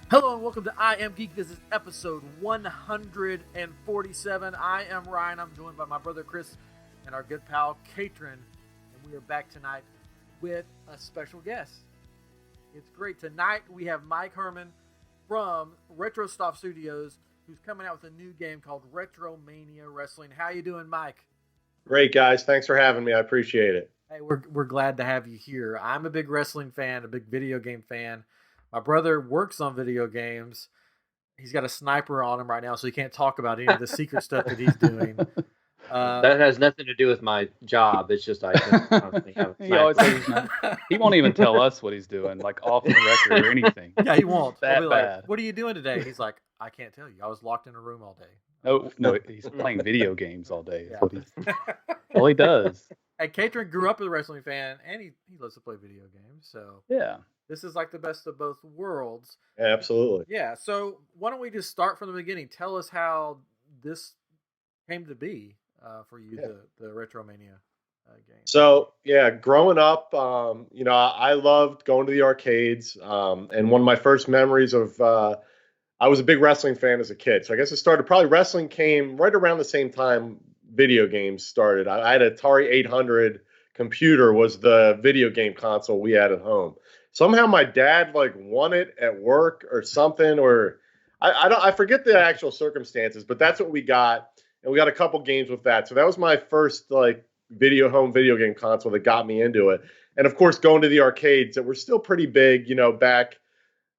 Hello and welcome to I Am Geek. This is episode 147. I am Ryan. I'm joined by my brother Chris and our good pal Katrin. And we are back tonight with a special guest. It's great. Tonight we have Mike Herman from Retrosoft Studios, who's coming out with a new game called RetroMania Wrestling. How you doing, Mike? Great, guys. Thanks for having me. I appreciate it. Hey, we're glad to have you here. I'm a big wrestling fan, a big video game fan. My brother works on video games. He's got a sniper on him right now, so he can't talk about any of the secret stuff that he's doing. That has nothing to do with my job. It's just I constantly have a He always sniper. says he's not. He won't even tell us what he's doing, like off the record or anything. Yeah, he won't. That I'll be like, bad. what are you doing today? He's like, I can't tell you. I was locked in a room all day. No, he's playing video games all day. Yeah. That's what all he does. And Katrin grew up as a wrestling fan, and he loves to play video games. So Yeah. this is like the best of both worlds. Yeah, absolutely. Yeah, so why don't we just start from the beginning? Tell us how this came to be for you, the RetroMania game. So, yeah, growing up, I loved going to the arcades. And one of my first memories of, I was a big wrestling fan as a kid. So I guess it started, probably wrestling came right around the same time video games started. I had an Atari 800 computer was the video game console we had at home. Somehow my dad won it at work or something, or I forget the actual circumstances, but that's what we got, and we got a couple games with that. So that was my first home video game console that got me into it. And of course, going to the arcades that were still pretty big, back.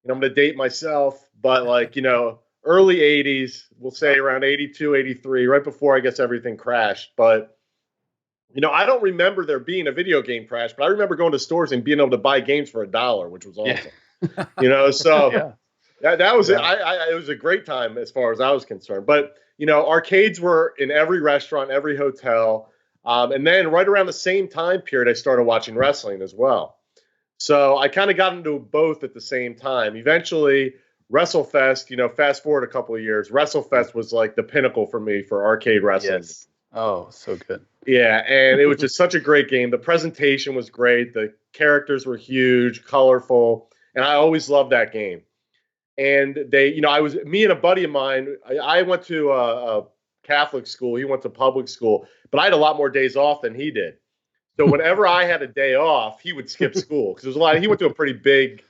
I'm going to date myself, but early 80s, we'll say around 82, 83, right before I guess everything crashed, but. I don't remember there being a video game crash, but I remember going to stores and being able to buy games for $1, which was awesome. So that was it. It was a great time as far as I was concerned. But arcades were in every restaurant, every hotel, and then right around the same time period, I started watching wrestling as well. So I kind of got into both at the same time. Eventually, WrestleFest. Fast forward a couple of years, WrestleFest was like the pinnacle for me for arcade wrestling. Yes. Oh, so good. Yeah, and it was just such a great game. The presentation was great. The characters were huge, colorful, and I always loved that game. And me and a buddy of mine, I went to a Catholic school. He went to public school, but I had a lot more days off than he did. So whenever I had a day off, he would skip school because he went to a pretty big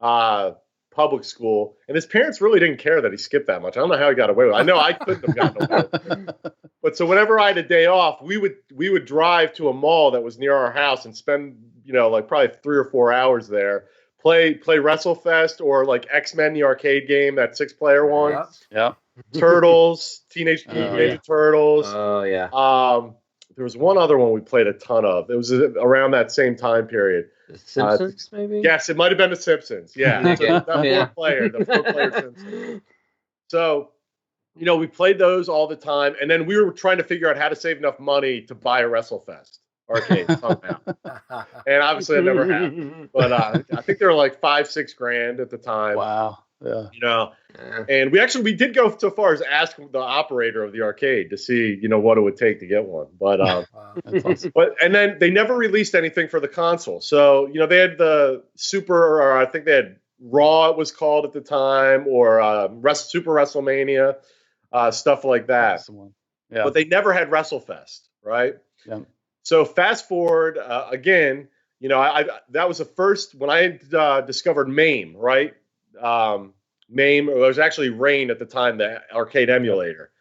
public school, and his parents really didn't care that he skipped that much. I don't know how he got away with it. I know I couldn't have gotten away with it. But so whenever I had a day off, we would drive to a mall that was near our house and spend, probably 3 or 4 hours there, play WrestleFest or X-Men, the arcade game, that 6-player one. Yeah. Turtles, Teenage Mutant Ninja Turtles. Oh, yeah. There was one other one we played a ton of. It was around that same time period. The Simpsons, maybe? Yes, it might have been The Simpsons. Yeah, the 4-player Simpsons. So, we played those all the time, and then we were trying to figure out how to save enough money to buy a WrestleFest arcade somehow. And obviously, that never happened. But I think they were like $5-6 grand at the time. Wow. Yeah. And we did go so far as ask the operator of the arcade to see, what it would take to get one. But That's awesome. and then they never released anything for the console. So, they had the Super, or I think they had Raw, it was called at the time, or Super WrestleMania, stuff like that. That's the one. Yeah. But they never had WrestleFest, right? Yeah. So fast forward again, that was the first when I discovered MAME, right? MAME, it was actually Rain at the time, the arcade emulator,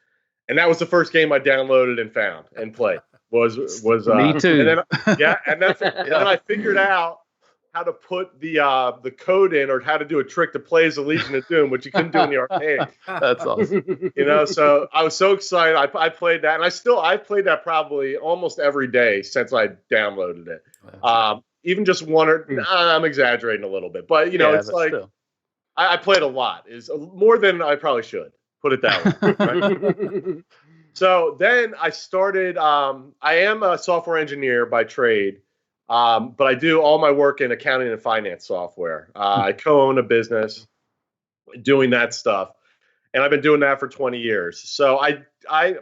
and that was the first game I downloaded and found and played. Was Me too. And then, and then I figured out how to put the code in, or how to do a trick to play as the Legion of Doom, which you couldn't do in the arcade. That's awesome. So I was so excited. I played that, and I played that probably almost every day since I downloaded it. Even just one or I'm exaggerating a little bit, but it's like still. I played a lot, is more than I probably should. Put it that way. Right? So then I started. I am a software engineer by trade. But I do all my work in accounting and finance software. I co-own a business doing that stuff, and I've been doing that for 20 years. So I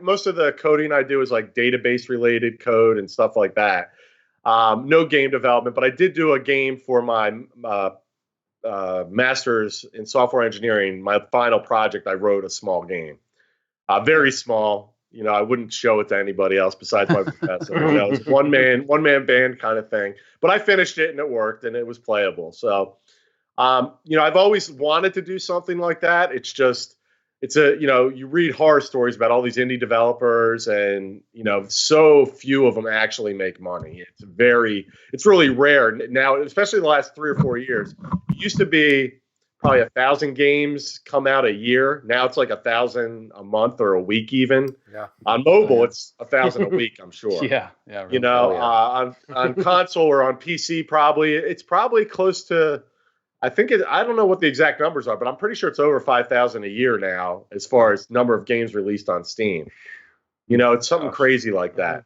most of the coding I do is like database related code and stuff like that. No game development, but I did do a game for my master's in software engineering, my final project, I wrote a small game, very small. I wouldn't show it to anybody else besides my professor. It's one man band kind of thing. But I finished it and it worked and it was playable. So, I've always wanted to do something like that. You read horror stories about all these indie developers and, so few of them actually make money. It's really rare now, especially the last 3 or 4 years. It used to be probably 1,000 games come out a year. Now it's like 1,000 a month or a week even. Yeah. On mobile, it's 1,000 a week, I'm sure. Yeah. Really. On console or on PC, it's probably close to, I don't know what the exact numbers are, but I'm pretty sure it's over 5,000 a year now as far as number of games released on Steam. It's something crazy like that.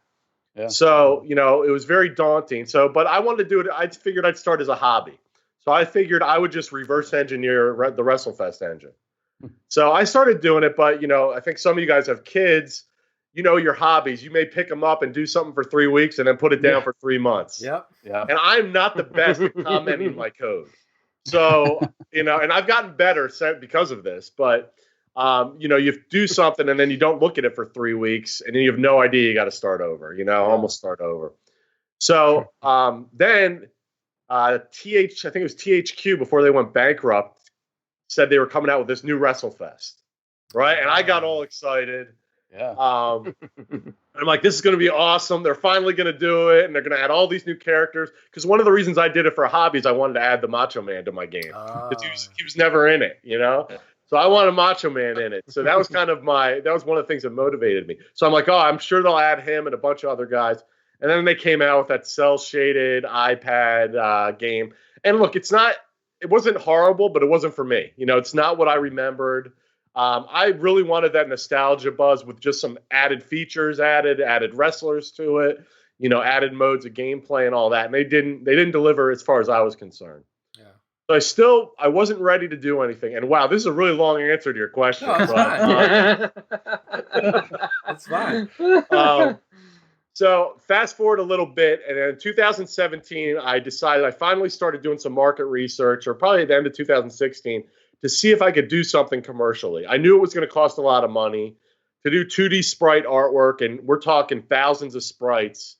Yeah. So, it was very daunting. So, but I wanted to do it. I figured I'd start as a hobby. So I figured I would just reverse engineer the WrestleFest engine. So I started doing it, but, I think some of you guys have kids, your hobbies. You may pick them up and do something for 3 weeks and then put it down for 3 months. Yep. Yeah. And I'm not the best at commenting my code. So, and I've gotten better because of this, but, you do something and then you don't look at it for 3 weeks and then you have no idea you got to start over, almost start over. So then I think it was THQ before they went bankrupt, said they were coming out with this new WrestleFest, right? And I got all excited. Yeah. I'm like, this is going to be awesome. They're finally going to do it, and they're going to add all these new characters. Because one of the reasons I did it for a hobby is I wanted to add the Macho Man to my game. Because he was never in it, So I wanted Macho Man in it. So that was that was one of the things that motivated me. So I'm like, I'm sure they'll add him and a bunch of other guys. And then they came out with that cel-shaded iPad game. And look, it wasn't horrible, but it wasn't for me. It's not what I remembered. I really wanted that nostalgia buzz with just some added features, added wrestlers to it, added modes of gameplay and all that. And they didn't deliver as far as I was concerned. Yeah. So I wasn't ready to do anything. And wow, this is a really long answer to your question. No, it's fine. It's fine. So fast forward a little bit, and in 2017, I finally started doing some market research, or probably at the end of 2016, to see if I could do something commercially. I knew it was going to cost a lot of money to do 2D sprite artwork, and we're talking thousands of sprites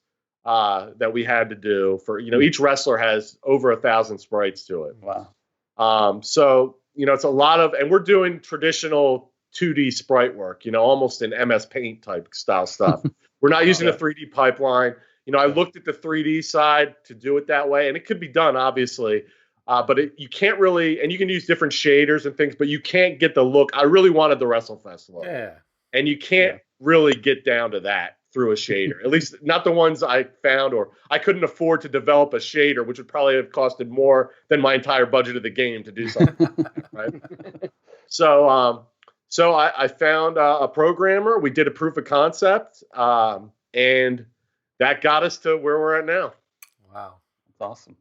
that we had to do for, each wrestler has over 1,000 sprites to it. Wow. So, it's a lot of, and we're doing traditional 2D sprite work, almost in MS Paint type style stuff. We're not using a 3D pipeline. I looked at the 3D side to do it that way, and it could be done, obviously. But you can't really, and you can use different shaders and things, but you can't get the look. I really wanted the WrestleFest look. Yeah. And you can't really get down to that through a shader, at least not the ones I found, or I couldn't afford to develop a shader, which would probably have costed more than my entire budget of the game to do something. Right. So I found a programmer. We did a proof of concept, and that got us to where we're at now. Wow. That's awesome.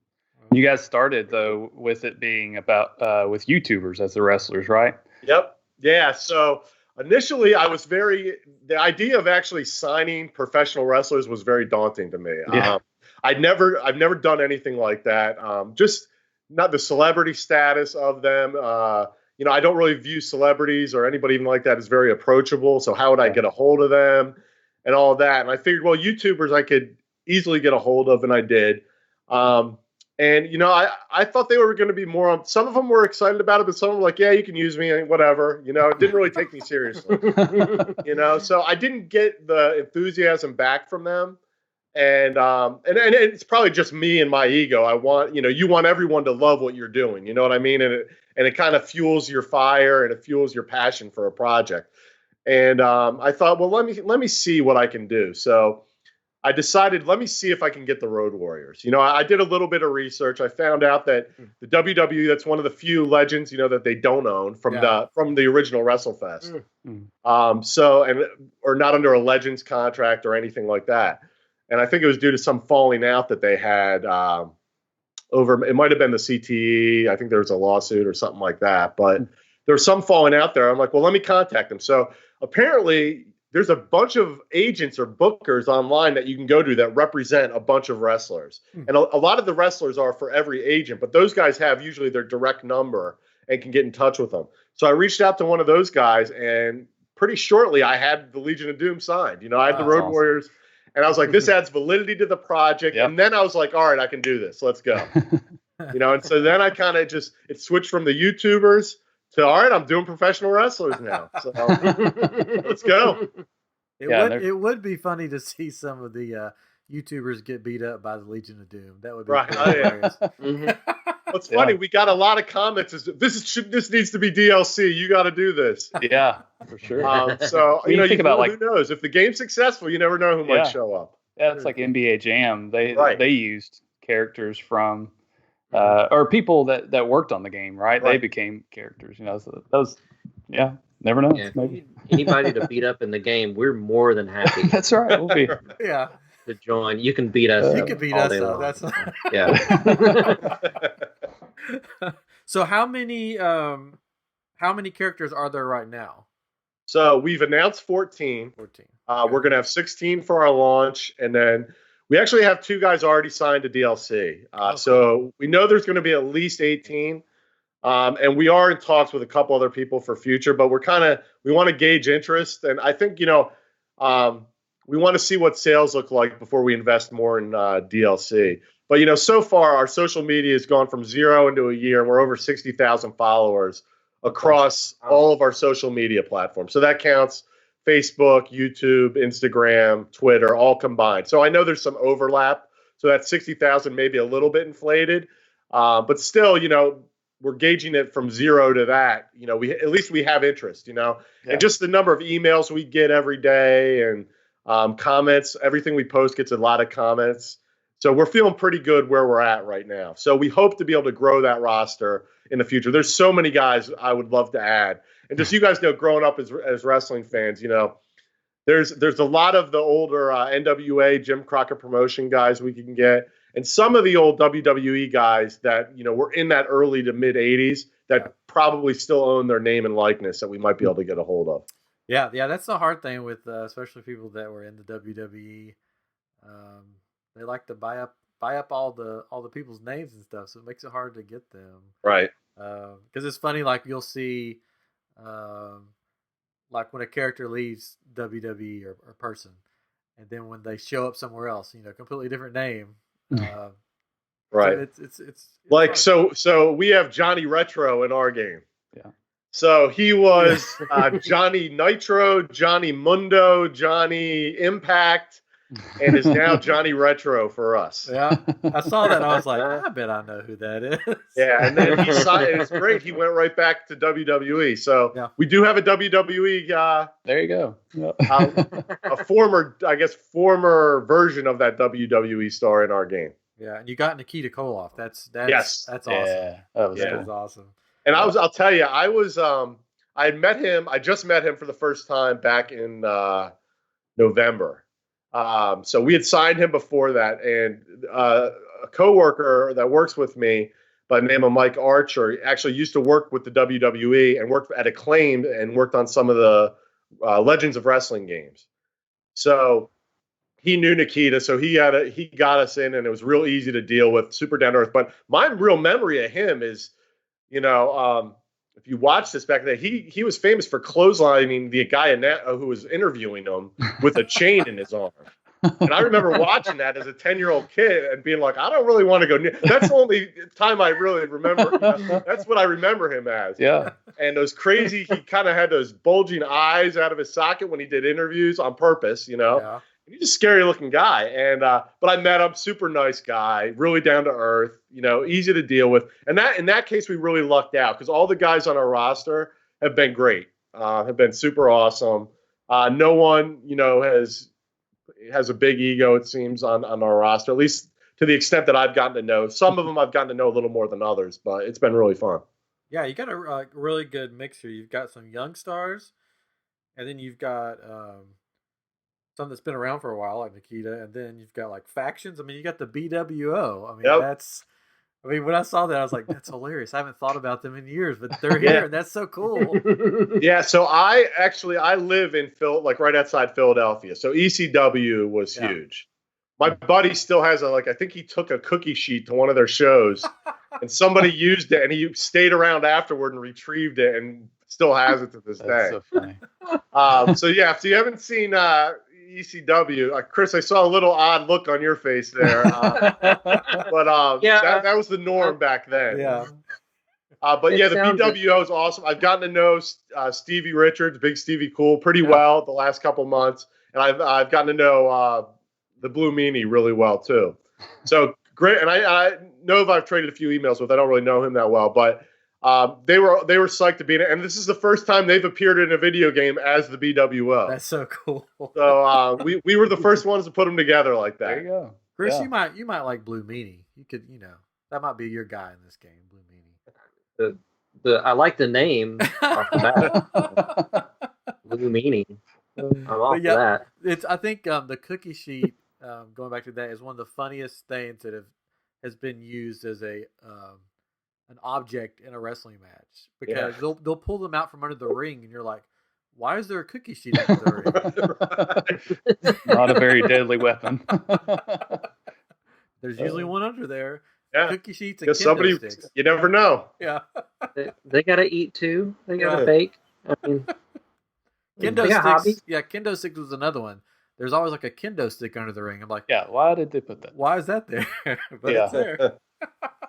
You guys started, though, with it being about with YouTubers as the wrestlers, right? Yep. Yeah. So initially, the idea of actually signing professional wrestlers was very daunting to me. Yeah. I've never done anything like that. Just not the celebrity status of them. I don't really view celebrities or anybody even like that as very approachable. So how would I get a hold of them and all of that? And I figured, well, YouTubers I could easily get a hold of, and I did. And, I thought they were going to be more, some of them were excited about it, but some of them were like, yeah, you can use me, whatever. It didn't really take me seriously. So I didn't get the enthusiasm back from them. And it's probably just me and my ego. I want, you want everyone to love what you're doing. You know what I mean? And it kind of fuels your fire and it fuels your passion for a project. And I thought, well, let me see what I can do. So I decided, let me see if I can get the Road Warriors. I did a little bit of research. I found out that the WWE, that's one of the few legends, that they don't own from the original WrestleFest. Or not under a Legends contract or anything like that. And I think it was due to some falling out that they had over, it might have been the CTE. I think there was a lawsuit or something like that. But there was some falling out there. I'm like, well, let me contact them. So apparently there's a bunch of agents or bookers online that you can go to that represent a bunch of wrestlers. And a lot of the wrestlers are for every agent, but those guys have usually their direct number and can get in touch with them. So I reached out to one of those guys, and pretty shortly I had the Legion of Doom signed. You know, I had the Road Warriors, and I was like, this adds validity to the project. Yep. And then I was like, all right, I can do this. Let's go. You know, and so then I kind of it switched from the YouTubers to, all right, I'm doing professional wrestlers now. So let's go. It would be funny to see some of the YouTubers get beat up by the Legion of Doom. That would be hilarious. What's funny, we got a lot of comments. This needs to be DLC. You got to do this. Yeah, for sure. So you know, think about who knows? If the game's successful, you never know who might show up. Yeah, it's like NBA Jam. They used characters from or people that worked on the game, right? They became characters. You know, so those never know. Yeah, maybe anybody to beat up in the game, we're more than happy. That's right. We'll be to join. You can beat us. You can beat us up. That's So how many characters are there right now? So we've announced 14. 14. We're gonna have 16 for our launch, and then we actually have 2 guys already signed to DLC. So we know there's going to be at least 18. And we are in talks with a couple other people for future, but we want to gauge interest. And I think, you know, we want to see what sales look like before we invest more in DLC. But, you know, so far our social media has gone from 0 into a year, and we're over 60,000 followers across all of our social media platforms. So that counts Facebook, YouTube, Instagram, Twitter, all combined. So I know there's some overlap. So that 60,000 may be a little bit inflated. But still, you know, we're gauging it from 0 to that. You know, at least we have interest, you know. And just the number of emails we get every day and comments, everything we post gets a lot of comments. So we're feeling pretty good where we're at right now. So we hope to be able to grow that roster in the future. There's so many guys I would love to add. And just, you guys know, growing up as wrestling fans, you know, there's a lot of the older NWA, Jim Crockett Promotion guys we can get. And some of the old WWE guys that, you know, were in that early to mid 80s that probably still own their name and likeness that we might be able to get a hold of. Yeah, that's the hard thing with especially people that were in the WWE. They like to buy up all the people's names and stuff, so it makes it hard to get them. Right. Because it's funny, like you'll see, like when a character leaves WWE or person, and then when they show up somewhere else, you know, completely different name. Right. So it's like hard. so we have Johnny Retro in our game. Yeah. So he was Johnny Nitro, Johnny Mundo, Johnny Impact, and is now Johnny Retro for us. Yeah, I saw that. I was like, I bet I know who that is. Yeah, and then he signed. It's great. He went right back to WWE. So we do have a WWE. There you go. A former version of that WWE star in our game. Yeah, and you got Nikita Koloff. That's awesome. Yeah, that was awesome. And I'll tell you, I met him. I just met him for the first time back in November. So we had signed him before that, and a coworker that works with me by the name of Mike Archer actually used to work with the WWE and worked at Acclaimed and worked on some of the Legends of Wrestling games. So he knew Nikita, so he got us in, and it was real easy to deal with, super down to earth. But my real memory of him is, you know, if you watch this back then, he was famous for clotheslining the guy who was interviewing him with a chain in his arm. And I remember watching that as a 10-year-old kid and being like, I don't really want to go near. That's the only time I really remember. That's what I remember him as. Yeah. And those crazy, he kind of had those bulging eyes out of his socket when he did interviews on purpose, you know. Yeah. He's a scary looking guy. And but I met him, super nice guy, really down to earth, you know, easy to deal with. And that in that case, we really lucked out because all the guys on our roster have been great, have been super awesome. No one, you know, has a big ego, it seems, on our roster, at least to the extent that I've gotten to know. Some of them I've gotten to know a little more than others, but it's been really fun. Yeah, you got a really good mixture. You've got some young stars, and then you've got some that's been around for a while, like Nikita, and then you've got like factions. I mean, you got the BWO. I mean, I mean, when I saw that, I was like, "That's hilarious." I haven't thought about them in years, but they're here, and that's so cool. Yeah, so I live in like right outside Philadelphia. So ECW was huge. My buddy still has I think he took a cookie sheet to one of their shows, and somebody used it, and he stayed around afterward and retrieved it, and still has it to this day. That's so funny. So if you haven't seen ECW, Chris, I saw a little odd look on your face there, but that was the norm back then. Yeah. But the BWO is awesome. I've gotten to know Stevie Richards, Big Stevie Cool, pretty well the last couple months, and I've gotten to know the Blue Meanie really well too. So great, and I know if I've traded a few emails with. I don't really know him that well, but they were psyched to be in it, and this is the first time they've appeared in a video game as the BWO. That's so cool. So we were the first ones to put them together like that. There you go, Chris. You might like Blue Meanie. You could, that might be your guy in this game, Blue Meanie. I like the name off the bat. Blue Meanie. I'm all for that. I think the cookie sheet, going back to that, is one of the funniest things that has been used as an object in a wrestling match, because they'll pull them out from under the ring, and you're like, why is there a cookie sheet under the ring? Not a very deadly weapon. There's usually one under there. Yeah. Cookie sheets and kendo sticks. You never know. Yeah. They gotta eat too. They gotta bake. I mean, kendo sticks. Yeah, kendo sticks was another one. There's always like a kendo stick under the ring. I'm like, why did they put that? Why is that there? But it's there.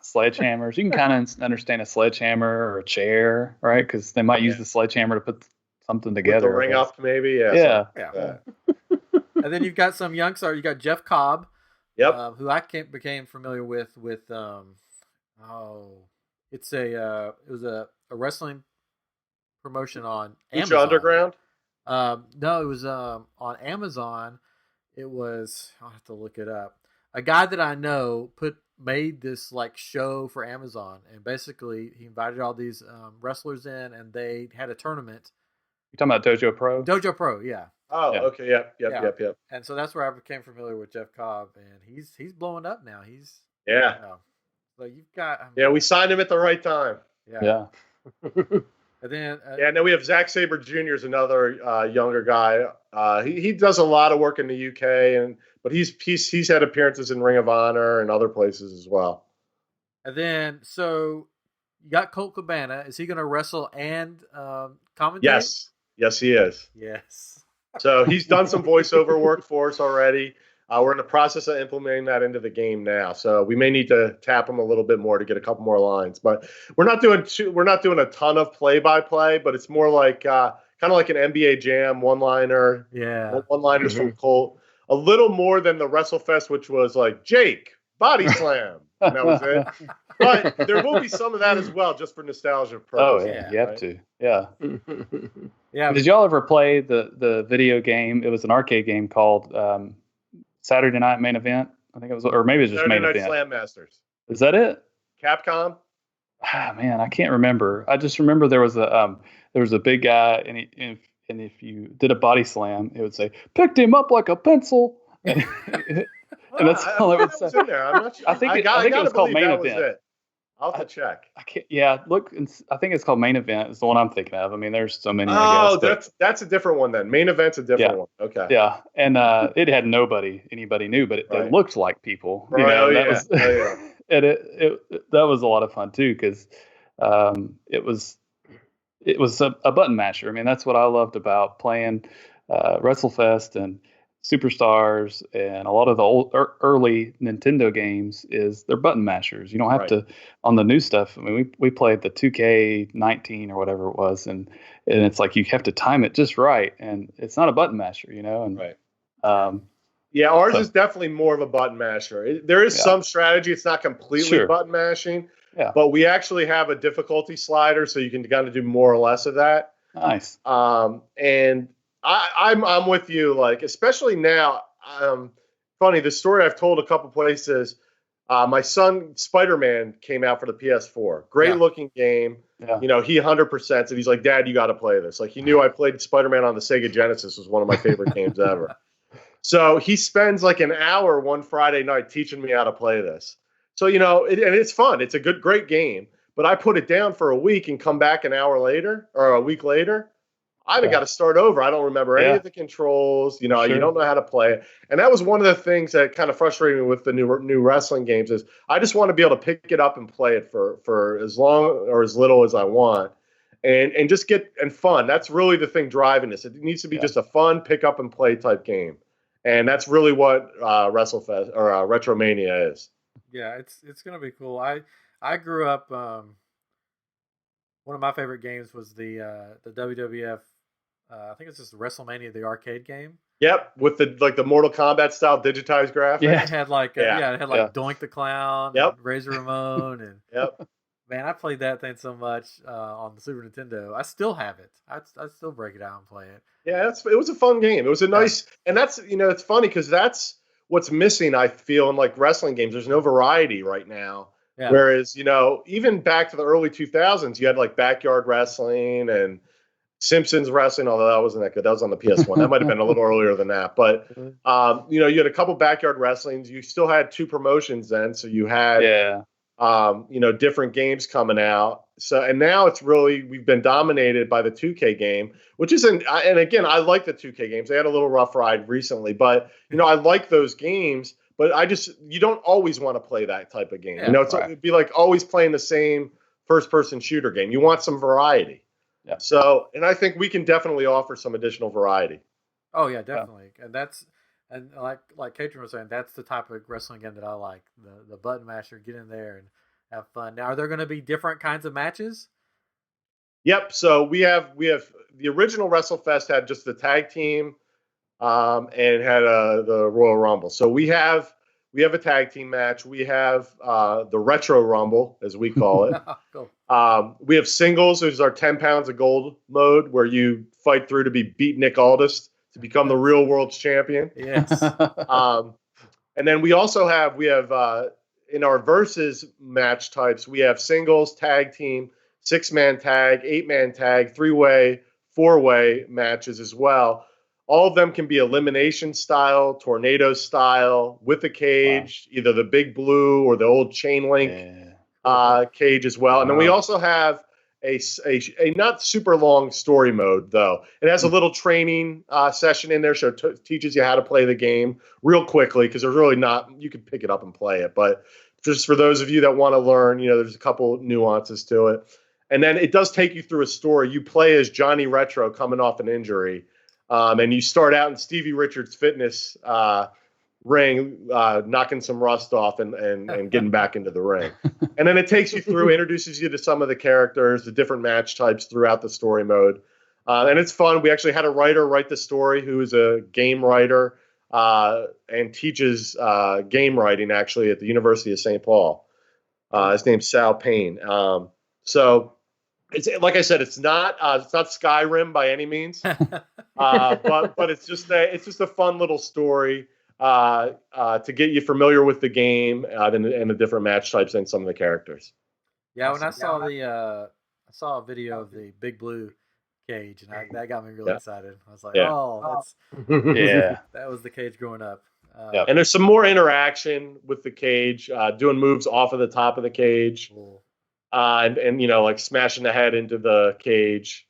Sledgehammers. You can kind of understand a sledgehammer or a chair, right? Because they might use the sledgehammer to put something together. Put the ring up, maybe. Yeah. And then you've got some youngsters. You got Jeff Cobb. Yep. Who I became familiar with it was a wrestling promotion on Amazon. Underground? No, it was on Amazon. It was, I'll have to look it up. A guy that I know made this like show for Amazon, and basically he invited all these wrestlers in, and they had a tournament. You talking about Dojo Pro? Dojo Pro, yeah. Oh, yeah. Okay, yep. And so that's where I became familiar with Jeff Cobb, and he's blowing up now. So you've got. We signed him at the right time. Yeah. And then and then we have Zack Sabre Jr. is another younger guy. He does a lot of work in the UK, but he's had appearances in Ring of Honor and other places as well. And then so you got Colt Cabana. Is he going to wrestle and commentate? Yes, he is. Yes. So he's done some voiceover work for us already. We're in the process of implementing that into the game now. So we may need to tap him a little bit more to get a couple more lines. But we're not doing a ton of play-by-play, but it's more like kind of like an NBA Jam one-liner. Yeah. One-liners from Colt. A little more than the WrestleFest, which was like Jake, body slam. And that was it. But there will be some of that as well, just for nostalgia purposes. Oh, yeah. You have to. Yeah. Yeah. Did y'all ever play the video game? It was an arcade game called Saturday Night Main Event. I think it was, or maybe it was just Saturday Main Night Event. Slam Masters. Is that it? Capcom? Man, I can't remember. I just remember there was a big guy, and if you did a body slam, it would say, "Picked him up like a pencil." And that's all it would say. In there. I'm not sure. I think it was called Main Event. I'll have to check. I can't. Yeah, look. I think it's called Main Event. Is the one I'm thinking of. I mean, there's so many. Oh, that's a different one then. Main Event's a different one. Okay. Yeah, and it had anybody knew, but they looked like people. Right. And that was a lot of fun too, because it was a button masher. I mean, that's what I loved about playing WrestleFest and Superstars and a lot of the old early Nintendo games is they're button mashers. You don't have to on the new stuff. I mean, we played the 2K19 or whatever it was, and it's like you have to time it just right, and it's not a button masher, And ours is definitely more of a button masher. There is some strategy. It's not completely button mashing, but we actually have a difficulty slider, so you can kind of do more or less of that. Nice. And I'm with you, like, especially now. Funny, the story I've told a couple places. My son Spider-Man came out for the PS4. Great looking game. Yeah. He 100%. And he's like, "Dad, you got to play this." Like, he knew I played Spider-Man on the Sega Genesis. Was one of my favorite games ever. So he spends like an hour one Friday night teaching me how to play this. So, and it's fun. It's a great game. But I put it down for a week and come back an hour later or a week later. I've got to start over. I don't remember any of the controls. You don't know how to play it. And that was one of the things that kind of frustrated me with the new wrestling games is I just want to be able to pick it up and play it for as long or as little as I want. And just get fun. That's really the thing driving this. It needs to be just a fun pick up and play type game. And that's really what WrestleFest or RetroMania is. Yeah, it's gonna be cool. I grew up. One of my favorite games was the WWF. I think it's just WrestleMania, the arcade game. Yep, with the Mortal Kombat style digitized graphics. Yeah, it had Doink the Clown, and Razor Ramon, and man, I played that thing so much on the Super Nintendo. I still have it. I still break it out and play it. Yeah, it was a fun game. It was a nice, and that's it's funny because that's what's missing. I feel in like wrestling games. There's no variety right now. Yeah. Whereas even back to the early 2000s, you had like Backyard Wrestling and Simpsons Wrestling, although that wasn't that good. That was on the PS1. That might have been a little earlier than that. But, you had a couple Backyard Wrestlings. You still had two promotions then. So you had, different games coming out. So, and now we've been dominated by the 2K game, which isn't, and again, I like the 2K games. They had a little rough ride recently, but, I like those games. But you don't always want to play that type of game. Yeah, it'd be like always playing the same first-person shooter game. You want some variety. Yeah. So, and I think we can definitely offer some additional variety. Oh yeah, definitely. And like Katrin was saying, that's the type of wrestling game that I like. The button masher, get in there and have fun. Now, are there going to be different kinds of matches? Yep. So we have the original WrestleFest had just the tag team, and had the Royal Rumble. So we have a tag team match. We have the Retro Rumble, as we call it. Cool. We have singles, which is our 10 pounds of gold mode, where you fight through to beat Nick Aldis to become the real world's champion. Yes. And then we have in our versus match types, we have singles, tag team, 6-man tag, 8-man tag, 3-way, 4-way matches as well. All of them can be elimination style, tornado style, with a cage, either the big blue or the old chain link cage as well. And then we also have a not super long story mode, though. It has a little training session in there, so it teaches you how to play the game real quickly, because there's really not, you can pick it up and play it. But just for those of you that want to learn, there's a couple nuances to it. And then it does take you through a story. You play as Johnny Retro coming off an injury. And you start out in Stevie Richards' fitness ring, knocking some rust off and getting back into the ring. And then it takes you through, introduces you to some of the characters, the different match types throughout the story mode. And it's fun. We actually had a writer write the story who is a game writer and teaches game writing actually at the University of St. Paul. His name's Sal Payne. So it's, like I said, it's not Skyrim by any means, but it's just a fun little story to get you familiar with the game and the different match types and some of the characters. Yeah, when I saw I saw a video of the Big Blue cage, and that got me really excited. I was like, that's that was the cage growing up. And there's some more interaction with the cage, doing moves off of the top of the cage. Cool. And like smashing the head into the cage.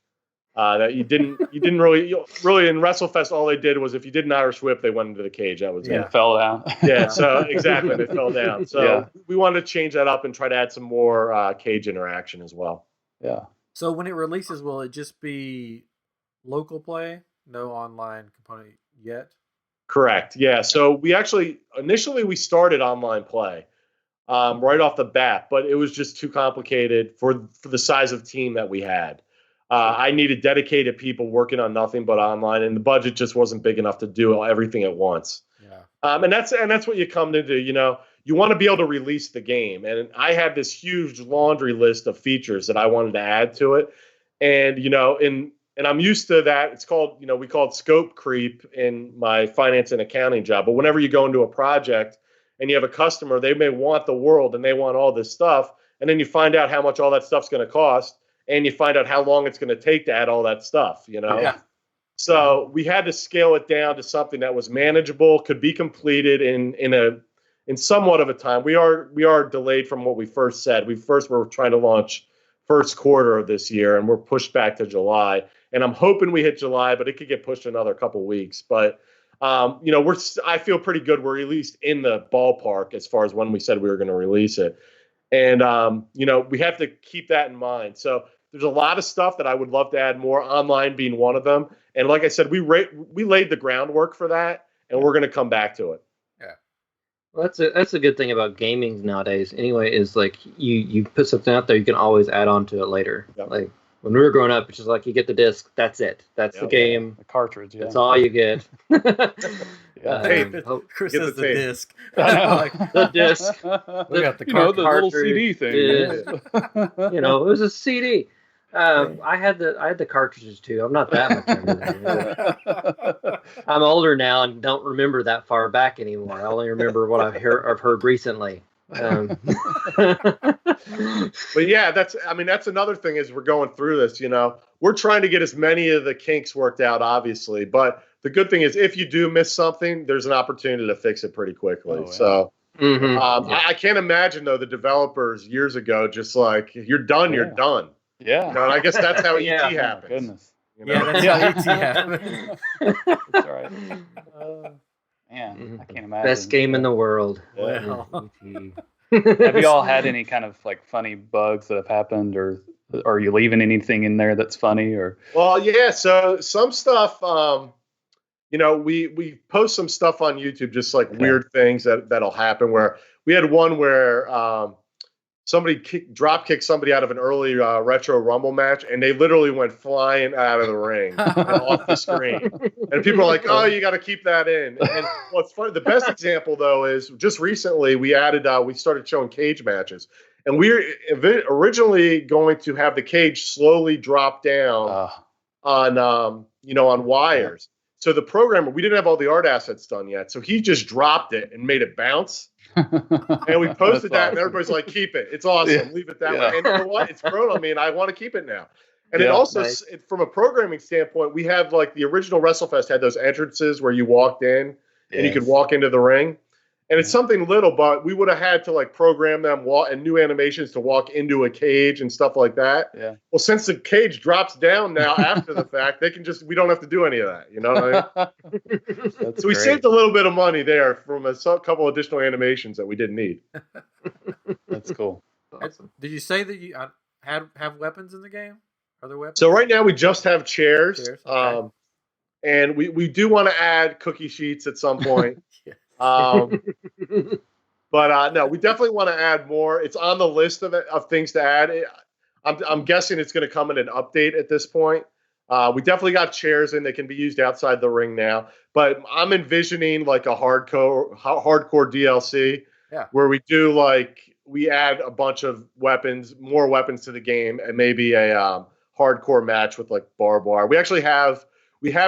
That you didn't really in WrestleFest. All they did was if you did an Irish whip, they went into the cage. That was it. Fell down. Yeah, so exactly, they fell down. So we wanted to change that up and try to add some more cage interaction as well. Yeah. So when it releases, will it just be local play, no online component yet? Correct. Yeah. So we actually initially started online play. Right off the bat, but it was just too complicated for the size of team that we had. I needed dedicated people working on nothing but online, and the budget just wasn't big enough to do everything at once. Yeah. And that's what you come to do. You want to be able to release the game, and I had this huge laundry list of features that I wanted to add to it, and and I'm used to that. It's called we call it scope creep in my finance and accounting job. But whenever you go into a project and you have a customer, they may want the world and they want all this stuff. And then you find out how much all that stuff's going to cost, and you find out how long it's going to take to add all that stuff, Yeah. So we had to scale it down to something that was manageable, could be completed in in somewhat of a time. We are delayed from what we first said. We first were trying to launch first quarter of this year, and we're pushed back to July. And I'm hoping we hit July, but it could get pushed another couple weeks. But I feel pretty good. We're at least in the ballpark as far as when we said we were going to release it. And, we have to keep that in mind. So there's a lot of stuff that I would love to add more, online being one of them. And like I said, we laid the groundwork for that, and we're going to come back to it. Yeah. Well, that's a good thing about gaming nowadays. Anyway, is like you put something out there, you can always add on to it later. Yep. Like when we were growing up, it's just like you get the disc, that's it. That's the game. The cartridge. Yeah. That's all you get. Chris Get says the the tape. disc. The disc. We got the the little cartridge CD thing. disc. It was a CD. I had the cartridges too. I'm not that much younger. I'm older now and don't remember that far back anymore. I only remember what I've heard recently. But yeah, that's another thing as we're going through this, we're trying to get as many of the kinks worked out, obviously. But the good thing is if you do miss something, there's an opportunity to fix it pretty quickly. Oh, yeah. So Mm-hmm. I can't imagine, though, the developers years ago, just like, you're done, you're done. Yeah. And I guess that's how Yeah. ET happens. Goodness. Yeah, that's how ET happens. That's all right. Man, I can't imagine. Best game in the world. Well. Have you all had any kind of like funny bugs that have happened, or are you leaving anything in there that's funny? Or Well, yeah. So some stuff, we post some stuff on YouTube, just like weird things that'll happen. Where we had one where somebody drop kicked somebody out of an early Retro Rumble match, and they literally went flying out of the ring and off the screen. And people are like, "Oh, you got to keep that in." And what's funny, the best example though is just recently we started showing cage matches, and we were originally going to have the cage slowly drop down on wires. So the programmer, we didn't have all the art assets done yet, so he just dropped it and made it bounce. And we posted that, and everybody's like, "Keep it. It's awesome. Yeah. Leave it that Yeah. way." And you know what? It's grown on me, and I want to keep it now. And it Yeah, also, nice. from a programming standpoint, we have like the original WrestleFest had those entrances where you walked in and you could walk into the ring. And it's something little, but we would have had to like program them and new animations to walk into a cage and stuff like that. Yeah. Well, since the cage drops down now after the fact, we don't have to do any of that. You know what I mean? That's So we great. saved a little bit of money there from a couple additional animations that we didn't need. That's cool. Awesome. Did you say that you have weapons in the game? Are there weapons? So right now we just have chairs. Chairs, okay. And we do want to add cookie sheets at some point. Yeah. But no, we definitely want to add more. It's on the list of things to add. I'm guessing it's going to come in an update at this point. We definitely got chairs in that can be used outside the ring now. But I'm envisioning like a hardcore DLC where we add a bunch of more weapons to the game, and maybe a hardcore match with like barbed wire. We actually have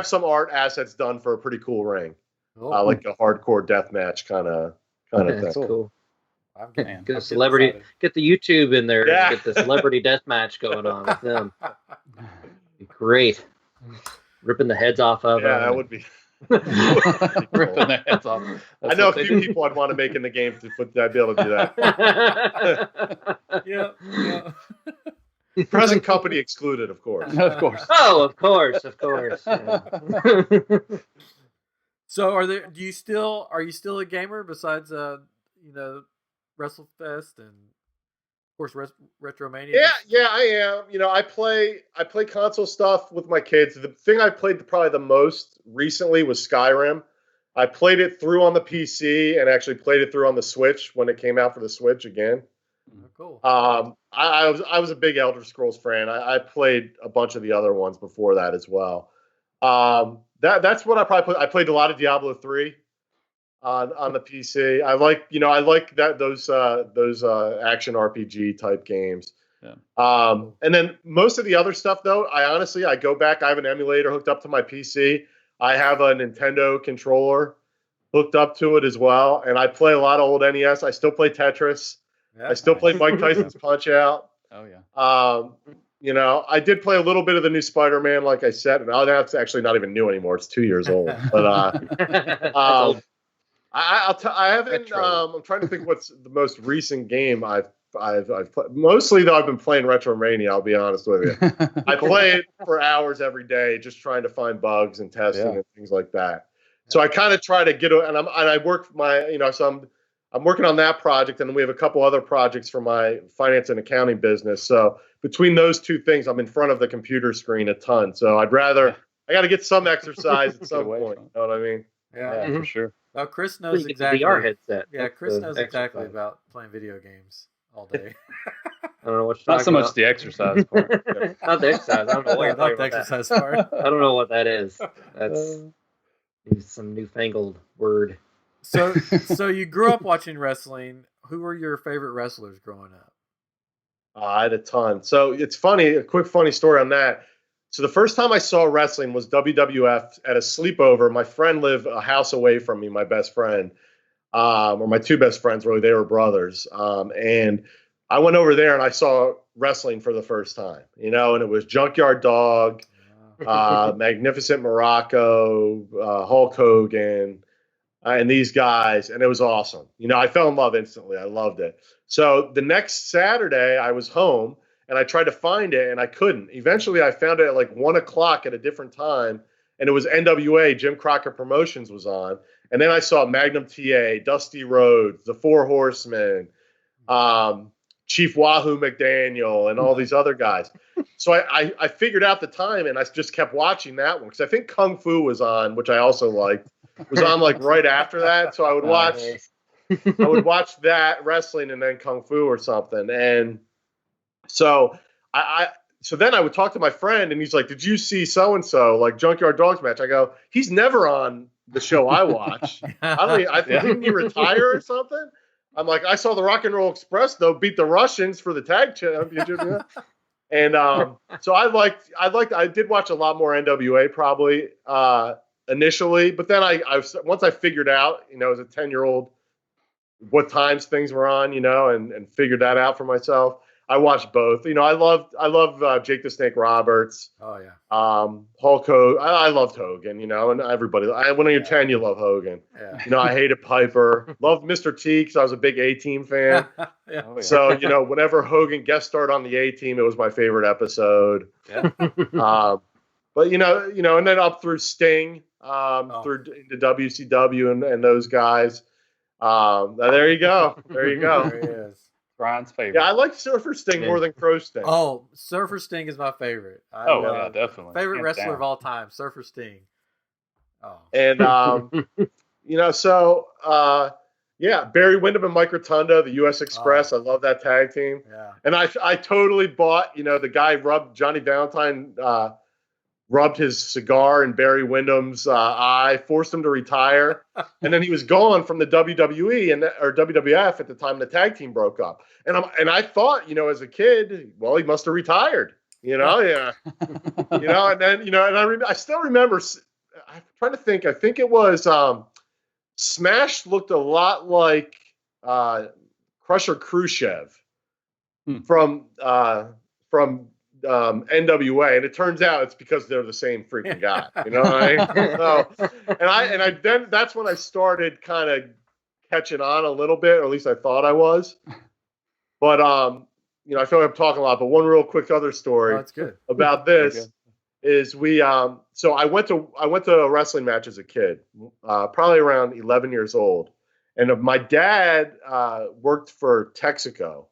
some art assets done for a pretty cool ring. Oh, Like a hardcore death match kind of thing. That's cool. I'm getting, Man. Get a I'm celebrity, getting get the YouTube in there, Yeah. and get the celebrity death match going on with them. Be great. Ripping the heads off of Yeah, them. that would be. Ripping their heads off. I know a few people I'd want to make in the game to be able to do that. excited. Yeah. Present company excluded, of course. Of course. Oh, of course. Yeah. So are you still a gamer besides WrestleFest and of course RetroMania? Yeah, I am. I play console stuff with my kids. The thing I played probably the most recently was Skyrim. I played it through on the PC and actually played it through on the Switch when it came out for the Switch again. Oh, cool. I was a big Elder Scrolls fan. I played a bunch of the other ones before that as well. That's what I probably played. I played a lot of Diablo 3 on the PC. I like those action RPG type games. Yeah. And then most of the other stuff though, I go back. I have an emulator hooked up to my PC. I have a Nintendo controller hooked up to it as well, and I play a lot of old NES. I still play Tetris. Yeah, I still nice. play Mike Tyson's Punch Out. Oh yeah. I did play a little bit of the new Spider-Man, like I said, and that's actually not even new anymore. It's 2 years old. But I haven't. Retro. I'm trying to think what's the most recent game I've played. Mostly though, I've been playing RetroMania. I'll be honest with you. I play it for hours every day, just trying to find bugs and testing and things like that. So I kind of try to get, and I work so I'm working on that project, and then we have a couple other projects for my finance and accounting business. So between those two things, I'm in front of the computer screen a ton. So I got to get some exercise at some point. You know what I mean? Yeah, for sure. Well, Chris Well, knows you get exactly. the VR headset. Yeah, That's Chris the knows exactly exercise. about playing video games all day. I don't know what you're Not talking so much about. the exercise part. Not the exercise. I don't know what you're Not talking the about. exercise part. I don't know what that is. That's some newfangled word. So you grew up watching wrestling. Who were your favorite wrestlers growing up? I had a ton. So it's funny, a quick funny story on that. So the first time I saw wrestling was WWF at a sleepover. My friend lived a house away from me, my best friend, or my two best friends, really. They were brothers. And I went over there and I saw wrestling for the first time, and it was Junkyard Dog, Magnificent Morocco, Hulk Hogan, and these guys, and it was awesome. I fell in love instantly. I loved it. So the next Saturday, I was home, and I tried to find it, and I couldn't. Eventually, I found it at like 1 o'clock at a different time, and it was NWA. Jim Crockett Promotions was on, and then I saw Magnum TA, Dusty Rhodes, the Four Horsemen, Chief Wahoo McDaniel, and all these other guys. So I figured out the time, and I just kept watching that one because I think Kung Fu was on, which I also liked. Was on like right after that, so I would watch that wrestling and then Kung Fu or something. And so so then I would talk to my friend, and he's like, "Did you see so and so like Junkyard Dog's match?" I go, "He's never on the show I watch. Didn't he retire or something?" I'm like, "I saw the Rock and Roll Express though beat the Russians for the tag championship." And so I did watch a lot more NWA probably initially, but then once I figured out, as a 10-year-old, what times things were on, and figured that out for myself. I watched both. I love Jake the Snake Roberts. Oh yeah. Hulk Hogan. I loved Hogan. And everybody. When you're 10, you love Hogan. Yeah. I hated Piper. Loved Mr. T because I was a big A-Team fan. Yeah. Oh, yeah. So whenever Hogan guest starred on the A-Team, it was my favorite episode. Yeah. But and then up through Sting, through into WCW and those guys. There you go. There you go. There he is. Ryan's favorite. Yeah, I like Surfer Sting more than Crow Sting. Oh, Surfer Sting is my favorite. Yeah, definitely. Favorite Hands wrestler down. of all time, Surfer Sting. Oh. And yeah, Barry Windham and Mike Rotunda, the U.S. Express. I love that tag team. Yeah. And I totally bought. The guy Johnny Valentine rubbed his cigar in Barry Windham's eye, forced him to retire, and then he was gone from the WWE or WWF at the time the tag team broke up. And I thought, as a kid, well, he must have retired, yeah, and then and I still remember. I'm trying to think. I think it was Smash looked a lot like Crusher Khrushchev from NWA, and it turns out it's because they're the same freaking guy. You know what I mean? So, then that's when I started kind of catching on a little bit, or at least I thought I was. But I feel like I'm talking a lot. But one real quick other story That's good. about this is so I went to a wrestling match as a kid, probably around 11 years old, and my dad worked for Texaco,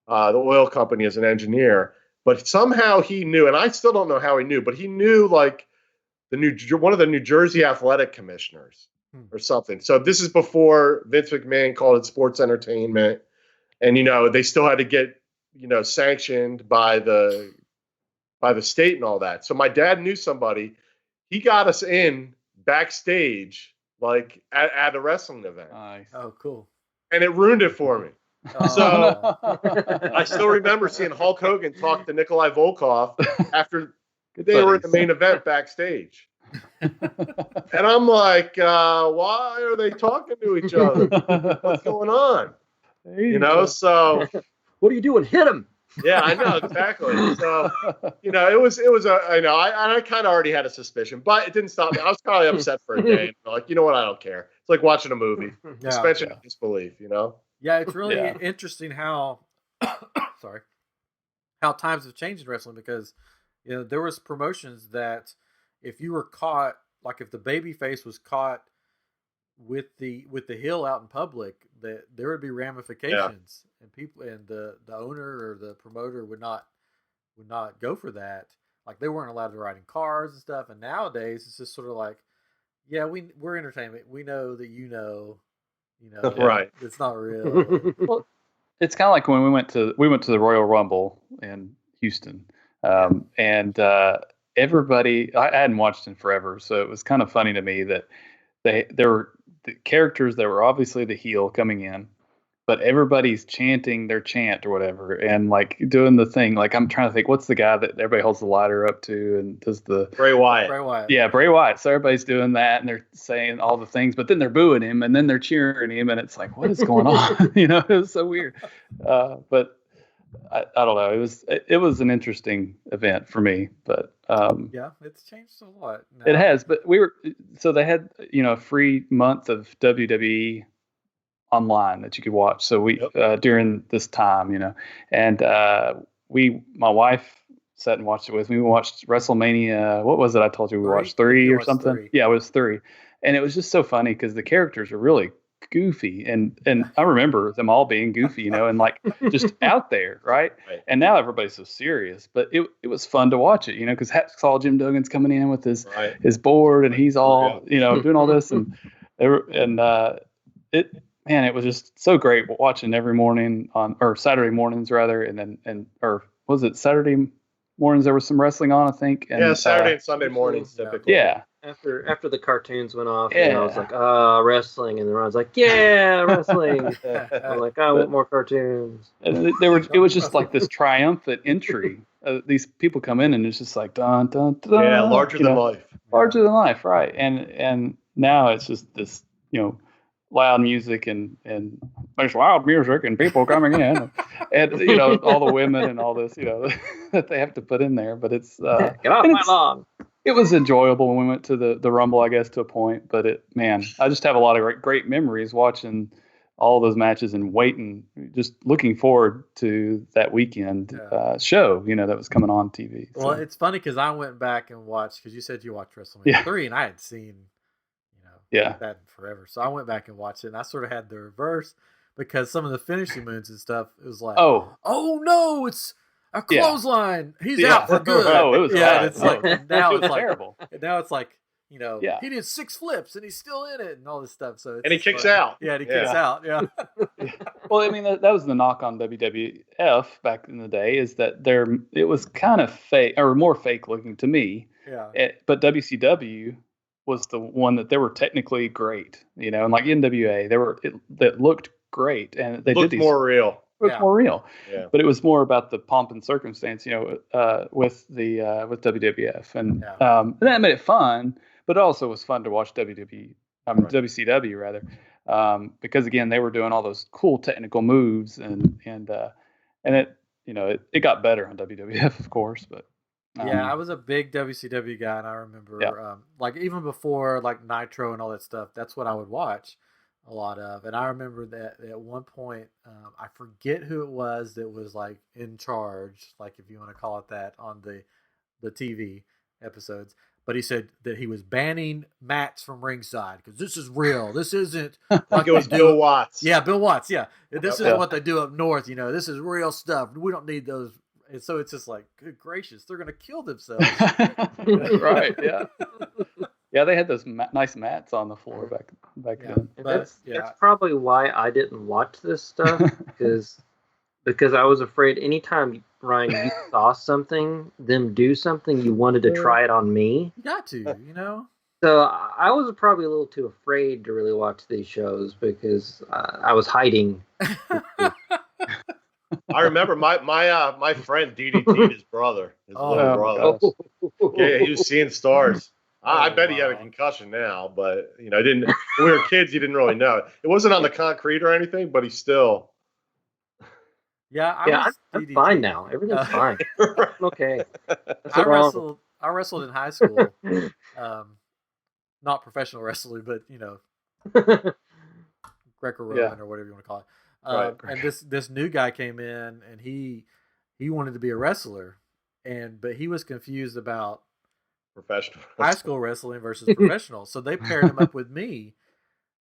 the oil company, as an engineer. But somehow he knew, and I still don't know how he knew, but he knew like one of the New Jersey athletic commissioners or something. So this is before Vince McMahon called it sports entertainment, and they still had to get sanctioned by the state and all that. So my dad knew somebody. He got us in backstage, like at a wrestling event. Nice. Oh, cool. And it ruined it for me. Oh. So I still remember seeing Hulk Hogan talk to Nikolai Volkov after they were in the main event backstage. And I'm like, why are they talking to each other? What's going on? So what are you doing? Hit him. Yeah, I know, exactly. So, it was I kind of already had a suspicion, but it didn't stop me. I was probably upset for a day. Like, you know what? I don't care. As like watching a movie. Yeah. Suspension of disbelief, you know? Yeah, it's really Yeah. interesting how sorry, how times have changed in wrestling, because you know there was promotions that if you were caught, like if the baby face was caught with the heel out in public, that there would be ramifications, and people and the owner or the promoter would not go for that. Like they weren't allowed to ride in cars and stuff. And nowadays it's just sort of like, yeah, we're entertainment. We know that you know, Right. it's not real. Well, it's kind of like when we went to the Royal Rumble in Houston, and everybody, I hadn't watched in forever, so it was kind of funny to me that there were the characters that were obviously the heel coming in, but everybody's chanting their chant or whatever, and like doing the thing. Like I'm trying to think, what's the guy that everybody holds the lighter up to and does the Bray Wyatt. Bray Wyatt. Yeah, Bray Wyatt. So everybody's doing that and they're saying all the things, but then they're booing him and then they're cheering him, and it's like, what is going on? You know, it was so weird. But I don't know. It was an interesting event for me, but Yeah, it's changed a lot now. it has. But so they had, you know, a free month of WWE online that you could watch. So we during this time, you know, and my wife sat and watched it with me. We watched WrestleMania. What was it? I told you we watched 3 or something. 3. Yeah, it was 3, and it was just so funny because the characters are really goofy, and I remember them all being goofy, you know, and like just out there, right? And now everybody's so serious, but it was fun to watch it, you know, because saw Jim Duggan's coming in with his board, and he's all you know doing all this, and it was just so great watching every morning or Saturday mornings rather, or was it Saturday mornings there was some wrestling on, I think. And, Saturday and Sunday mornings typically. Yeah. After the cartoons went off, and I was like, wrestling, and then I was like, yeah, wrestling. I'm like, I want more cartoons. And it was just like this triumphant entry. These people come in and it's just like dun dun dun. Yeah, larger than life. Larger than life, right? And now it's just this, you know, loud music and there's loud music and people coming in and you know all the women and all this, you know, that they have to put in there. But it's get off my lawn. It was enjoyable when we went to the Rumble, I guess, to a point. But I just have a lot of great memories watching all those matches and just looking forward to that weekend show, you know, that was coming on TV. Well, it's funny because I went back and watched, because you said you watched WrestleMania 3, and I had seen, you know, that forever. So I went back and watched it, and I sort of had the reverse, because some of the finishing moves and stuff, it was like, oh no, it's a clothesline. He's out for good. Oh, it was bad. It's like now it's like terrible. Now it's like, you know, he did 6 flips and he's still in it and all this stuff. So and he kicks out. Yeah, and he kicks out. Yeah. Well, I mean, that was the knock on WWF back in the day, is that it was kind of fake, or more fake looking to me. Yeah. But WCW was the one that they were technically great, you know, and like NWA, that looked great, and they looked did more real. It was more real, but it was more about the pomp and circumstance, you know, with WWF, and that made it fun. But it also was fun to watch WCW rather, because again they were doing all those cool technical moves, and it, you know, it got better on WWF, of course. But I was a big WCW guy, and I remember like even before like Nitro and all that stuff, that's what I would watch a lot of. And I remember that at one point, I forget who it was that was like in charge, like if you want to call it that, on the TV episodes. But he said that he was banning mats from ringside because this is real. This isn't like it was Bill Watts. Yeah, Bill Watts. Yeah, this isn't what they do up north. You know, this is real stuff. We don't need those. And so it's just like, good gracious, they're gonna kill themselves. Right? Yeah. Yeah, they had those nice mats on the floor back then. That's probably why I didn't watch this stuff, because I was afraid anytime, Ryan, you saw them do something, you wanted to try it on me. You got to, you know. So I was probably a little too afraid to really watch these shows because I was hiding. I remember my friend DDT'd his brother, his little brother. Yeah, he was seeing stars. I bet he had a concussion now, but you know, when we were kids, you didn't really know. It wasn't on the concrete or anything, but he still. I'm fine now. Everything's fine. Okay. I wrestled in high school. Not professional wrestling, but you know, Greco-Roman or whatever you want to call it. Right. And this new guy came in and he wanted to be a wrestler, but he was confused about Professional high school wrestling versus professional. So they paired him up with me,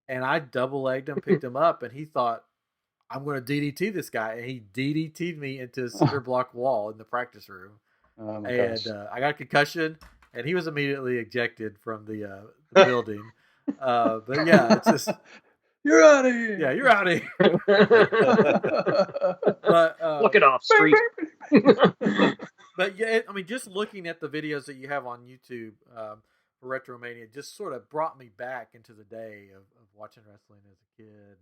and I double legged him, picked him up, and he thought, I'm going to DDT this guy, and he DDT'd me into a cinder block wall in the practice room. Oh my And gosh. I got a concussion, and he was immediately ejected from the building. But yeah, it's just You're out of here. yeah, you're out of here. But Look it off, street. But yeah, I mean, just looking at the videos that you have on YouTube for RetroMania just sort of brought me back into the day of watching wrestling as a kid.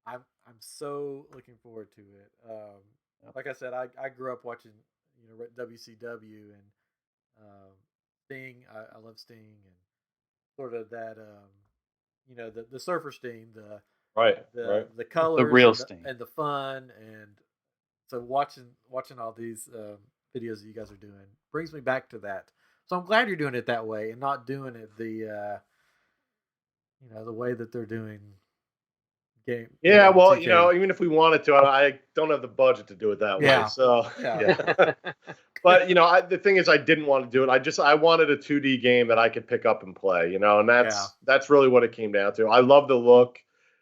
I'm so looking forward to it. Like I said, I grew up watching WCW and Sting. I love Sting and sort of that the Surfer Sting, the colors, The real Sting, and the fun, and so watching all these videos that you guys are doing brings me back to that. So I'm glad you're doing it that way and not doing it the way that they're doing game. Yeah, well, 2K. even if we wanted to, I don't have the budget to do it that way. So, yeah. But the thing is, I didn't want to do it. I wanted a 2D game that I could pick up and play. And that's really what it came down to. I love the look.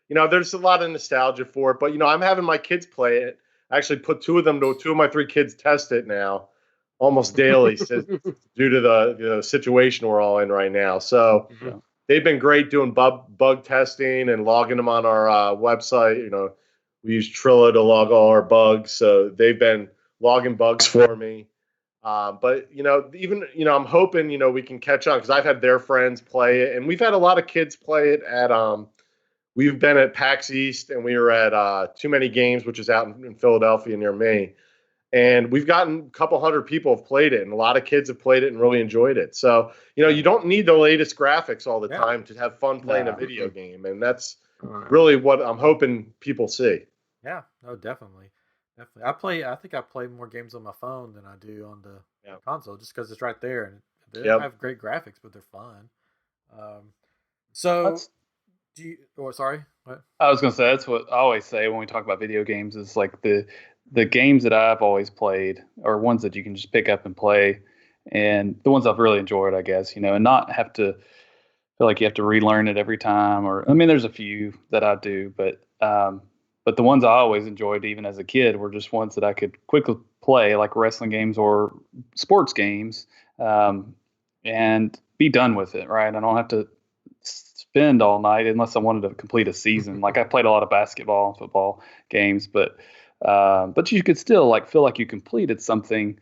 There's a lot of nostalgia for it, but I'm having my kids play it. I actually put two of my 3 kids test it now, almost daily, due to the situation we're all in right now. So. Yeah. They've been great doing bug testing and logging them on our website. We use Trello to log all our bugs, so they've been logging bugs for me. But even I'm hoping we can catch on because I've had their friends play it, and we've had a lot of kids play it at. We've been at PAX East, and we were at Too Many Games, which is out in Philadelphia near me. And we've gotten a couple hundred people have played it, and a lot of kids have played it and really enjoyed it. So, you don't need the latest graphics all the time to have fun playing a video game. And that's really what I'm hoping people see. Yeah, no, definitely. I think I play more games on my phone than I do on the console just because it's right there. And they don't have great graphics, but they're fun. Sorry? What? I was going to say, that's what I always say when we talk about video games is like the games that I've always played are ones that you can just pick up and play, and the ones I've really enjoyed, I guess, and not have to feel like you have to relearn it every time. There's a few that I do, but the ones I always enjoyed, even as a kid, were just ones that I could quickly play, like wrestling games or sports games, and be done with it. Right? I don't have to spend all night unless I wanted to complete a season. Like I played a lot of basketball and football games, but you could still feel like you completed something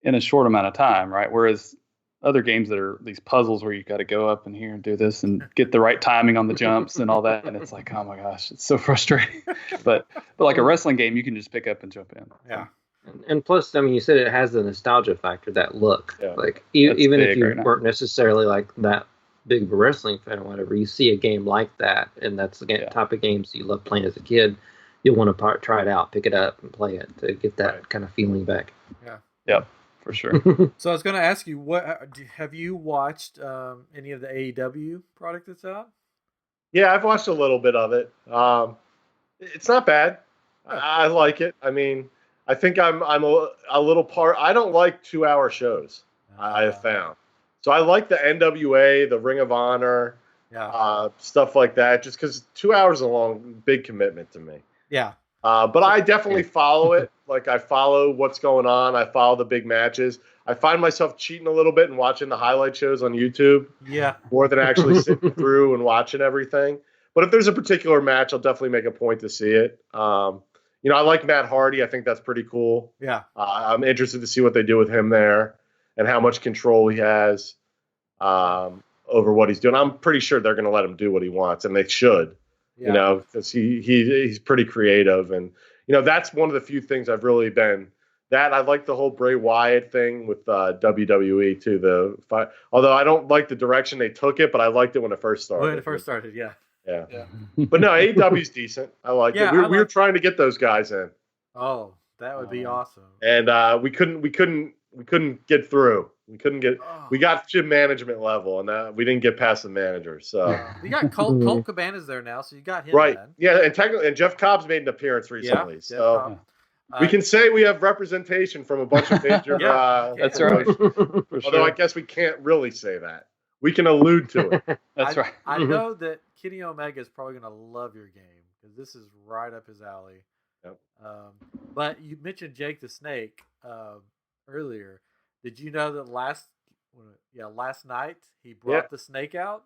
in a short amount of time, right? Whereas other games that are these puzzles where you got to go up in here and do this and get the right timing on the jumps and all that, and it's like, oh my gosh, it's so frustrating. But like a wrestling game, you can just pick up and jump in. Yeah. And plus, you said it has the nostalgia factor, that look. Yeah. Like even if you weren't necessarily like that big of a wrestling fan or whatever, you see a game like that, and that's the type of games you love playing as a kid. You'll want to try it out, pick it up, and play it to get that kind of feeling back. Yeah. Yep, for sure. So I was going to ask you, have you watched any of the AEW product that's out? Yeah, I've watched a little bit of it. It's not bad. I like it. I think I'm a little part. I don't like 2-hour shows. I have found. So I like the NWA, the Ring of Honor, stuff like that. Just because 2 hours is a long, big commitment to me. Yeah. But I definitely follow it. Like I follow what's going on. I follow the big matches. I find myself cheating a little bit and watching the highlight shows on YouTube. Yeah. More than actually sitting through and watching everything. But if there's a particular match, I'll definitely make a point to see it. I like Matt Hardy. I think that's pretty cool. Yeah. I'm interested to see what they do with him there and how much control he has over what he's doing. I'm pretty sure they're going to let him do what he wants, and they should. Because he's pretty creative, and that's one of the few things I've really been. That I like the whole Bray Wyatt thing with WWE too. Although I don't like the direction they took it, but I liked it when it first started. Yeah. But no, AEW's decent. I like it. We were trying to get those guys in. Oh, that would be awesome. And we couldn't couldn't get through. We couldn't get. Oh. We got to management level, and we didn't get past the manager. So you got Colt Cabana's there now, so you got him. right, man. yeah, and technically, and Jeff Cobb's made an appearance recently. Yeah, so we can say we have representation from a bunch of major. That's right. Although sure. I guess we can't really say that. We can allude to it. That's right. I know that Kenny Omega is probably going to love your game because this is right up his alley. Yep. But you mentioned Jake the Snake earlier. Did you know that last night he brought the snake out?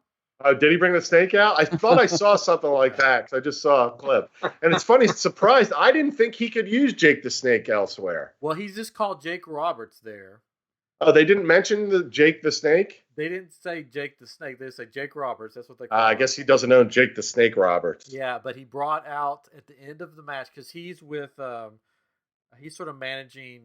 Did he bring the snake out? I thought I saw something like that because I just saw a clip. And it's funny, surprised. I didn't think he could use Jake the Snake elsewhere. Well, he's just called Jake Roberts there. Oh, they didn't mention the Jake the Snake? They didn't say Jake the Snake. They said Jake Roberts. That's what they call him. I guess he doesn't know Jake the Snake Roberts. Yeah, but he brought out at the end of the match because he's with he's sort of managing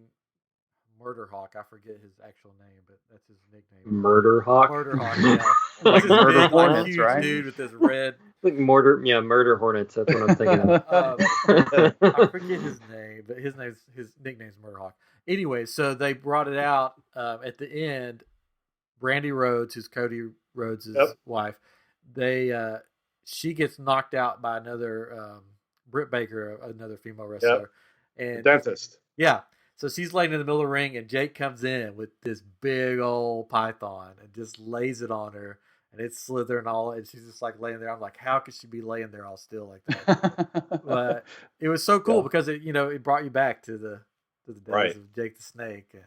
Murder Hawk. I forget his actual name, but that's his nickname. Murder Hawk. Murder Hawk. Yeah. Like He's Murder big, Hornets, huge right? dude with this red. Like Murder Hornets. That's what I'm thinking of. I forget his name, but his nickname's Murder Hawk. Anyway, so they brought it out at the end. Brandy Rhodes, who's Cody Rhodes' wife, she gets knocked out by another Britt Baker, another female wrestler, and the dentist. Yeah, so she's laying in the middle of the ring, and Jake comes in with this big old python and just lays it on her, and it's slithering all, and she's just like laying there. I'm like, how could she be laying there all still like that? But it was so cool because it brought you back to the days of Jake the Snake. And